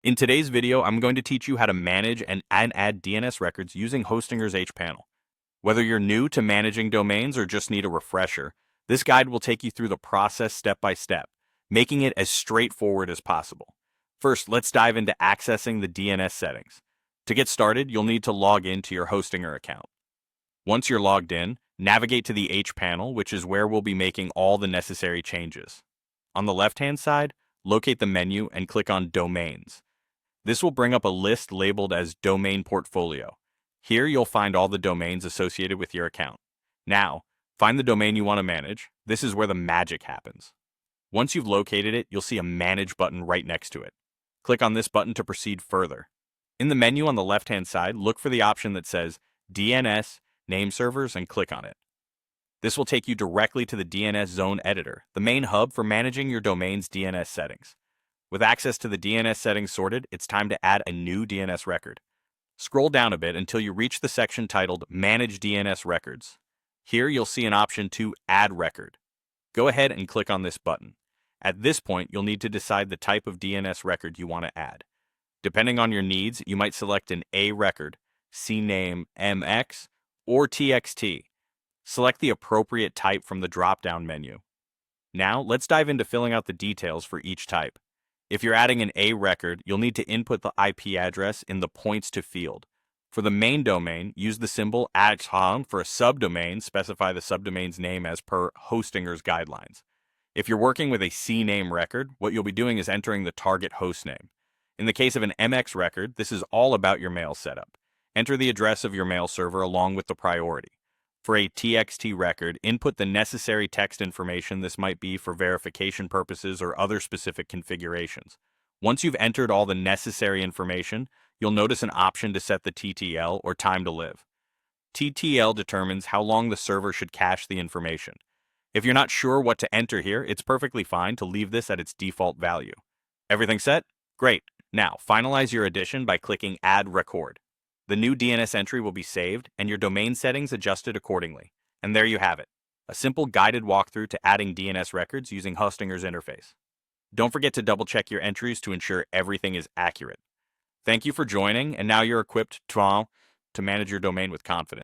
In today's video, I'm going to teach you how to manage and add DNS records using Hostinger's hPanel. Whether you're new to managing domains or just need a refresher, this guide will take you through the process step by step, making it as straightforward as possible. First, let's dive into accessing the DNS settings. To get started, you'll need to log into your Hostinger account. Once you're logged in, navigate to the hPanel, which is where we'll be making all the necessary changes. On the left-hand side, locate the menu and click on Domains. This will bring up a list labeled as Domain Portfolio. Here you'll find all the domains associated with your account. Now, find the domain you want to manage. This is where the magic happens. Once you've located it, you'll see a Manage button right next to it. Click on this button to proceed further. In the menu on the left-hand side, look for the option that says DNS, Name Servers, and click on it. This will take you directly to the DNS Zone Editor, the main hub for managing your domain's DNS settings. With access to the DNS settings sorted, it's time to add a new DNS record. Scroll down a bit until you reach the section titled Manage DNS Records. Here you'll see an option to Add Record. Go ahead and click on this button. At this point, you'll need to decide the type of DNS record you want to add. Depending on your needs, you might select an A record, CNAME MX, or TXT. Select the appropriate type from the drop-down menu. Now, let's dive into filling out the details for each type. If you're adding an A record, you'll need to input the IP address in the points to field. For the main domain, use the symbol @. For a subdomain, specify the subdomain's name as per Hostinger's guidelines. If you're working with a CNAME record, what you'll be doing is entering the target host name. In the case of an MX record, this is all about your mail setup. Enter the address of your mail server along with the priority. For a TXT record, input the necessary text information. This might be for verification purposes or other specific configurations. Once you've entered all the necessary information, you'll notice an option to set the TTL, or time to live. TTL determines how long the server should cache the information. If you're not sure what to enter here, it's perfectly fine to leave this at its default value. Everything set? Great. Now, finalize your addition by clicking Add Record. The new DNS entry will be saved and your domain settings adjusted accordingly. And there you have it, a simple guided walkthrough to adding DNS records using Hostinger's interface. Don't forget to double-check your entries to ensure everything is accurate. Thank you for joining, and now you're equipped to manage your domain with confidence.